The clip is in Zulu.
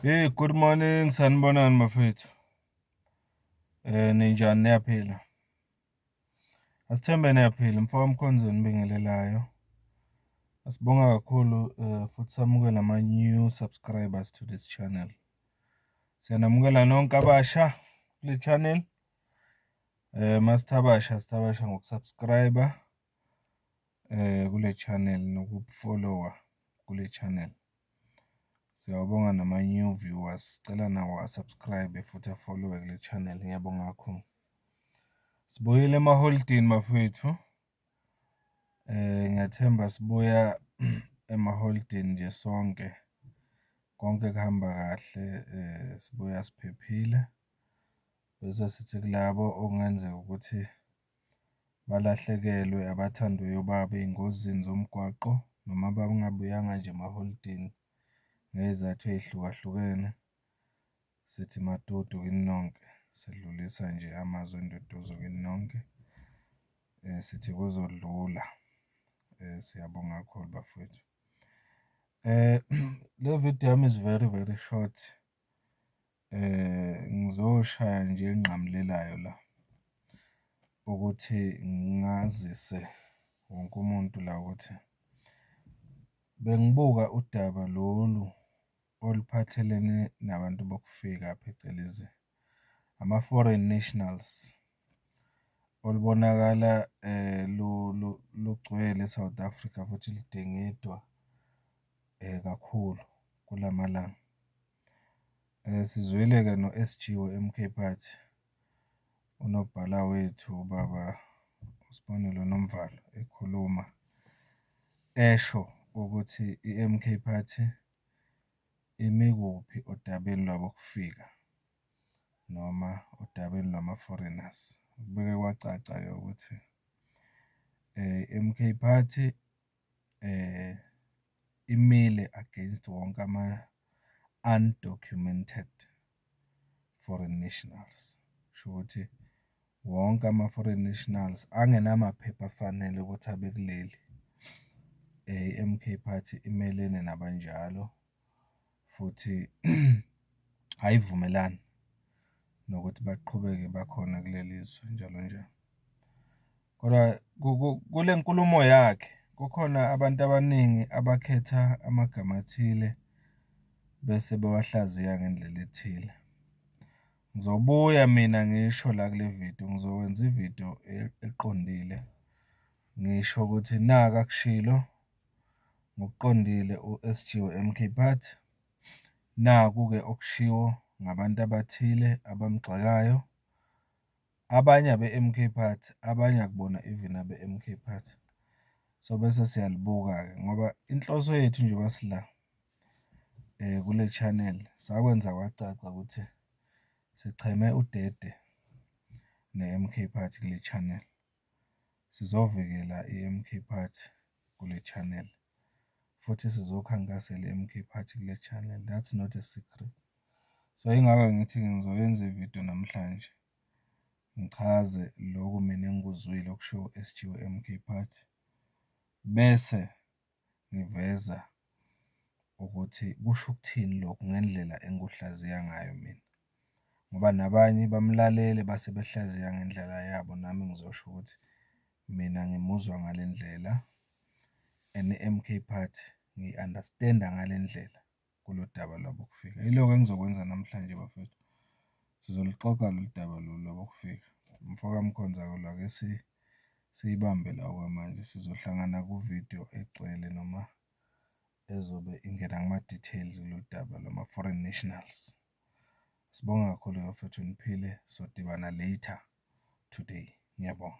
Hey, good morning, sanibonani bafethu. Ninjani niyaphila? Asithembe niyaphila, mfowethu Mkhonzeni ngibingelelayo. Asibonga kakhulu futhi samukela ama-new subscribers to this channel. Siyanamukela nonke abasha kule channel. Masithabasha sithabasha ngokusubscribe kule channel nokufollowa kule channel. Siyabonga nama-new viewers. Sicela nawo asubscribe futhi afollowe kule channel. Ngiyabonga kakhulu. Sibuyele emaholidini bafethu. Ngiyathemba sibuya emaholidini nje sonke. Konke kuhamba kahle, sibuya siphephile. Bese sithi kulabo okungenzeka ukuthi balahlekelwe abathandiweyo babo ey'ngozini zomgwaqo noma bangabuyanga nje emaholidini ngey'zathu ey'hlukahlukene. Sithi madudu kini nonke. Sedlulisa nje amazwi enduduzo kini nonke. Sithi kuzodlula. Siyabonga kakhulu bafethu. Le video yami is very very short. Ngizoshaya nje enqamulelayo la ukuthi ngazise wonke umuntu la ukuthi bengibuka udaba lolu oluphathelene nabantu bokufika phecelezi ama-foreign nationals olubonakala lugcwele eSouth Africa futhi lidingidwa kakhulu kulamalanga. Sizwile-ke no-SG we-MK Party, unobhala wethu ubaba uSibonelo Nomvalo ekhuluma esho ukuthi i-MK Party imi kuphi odabeni lwabokufika noma odabeni lwama-foreigners. Kubeke kwacaca-ke ukuthi i-MK Party imile against wonke ama-undocumented foreign nationals. Kusho ukuthi wonke ama-foreign nationals angenamaphepha afanele ukuthi abe kuleli. I-MK Party imelene nabanjalo futhi ayivumelani nokuthi baqhubeke bakhona kuleli zwe njalo njalo. Kodwa kule nkulumo yakhe kukhona abantu abaningi abakhetha amagama athile bese bewahlaziya ngendlela ethile. Ngizobuya mina ngisho la kule video, ngizokwenza ividiyo eqondile ngisho ukuthi naka akushilo ngokuqondile u-SG we-MK Party. Naku-ke okushiwo ngabantu abathile abamgxekayo. Abanye abe-MK Party, abanye akubona even abe-MK Party. So bese siyalibuka-ke ngoba inhloso yethu nje basila kule channel sakwenza kwacaca ukuthi sicheme udede ne-MK Party kule channel. Sizovikela i-MK Party kule channel futhi sizokhankasela i-MK Party kule channel. That's not a secret. So ingakho ngithi ngizoyenza ividiyo namhlanje ngichaze lokhu mina engikuzwile okushiwo u-SG we-MK Party bese ngiveza ukuthi kusho ukuthini lokhu ngendlela engikuhlaziya ngayo mina. Ngoba nabanye bamlalele base behlaziya ngendlela yabo, nami ngizosho ukuthi mina ngimuzwa ngale ndlela and i-MK Party ngiyi-understand-a ngale ndlela kulo daba lwabokufika. Yilokho engizokwenza namhlanje bafethu. Sizoluxoxa lolu daba lolu lwabokufika. Mfoka Mkhonza-ke ake siyibambe la okwamanje. Sizohlangana kuvidiyo egcwele noma ezobe ingena kuma-details kulolu daba lwama-foreign nationals. Sibonga kakhulu bafethu niphile, sodibana later today. Ngiyabonga.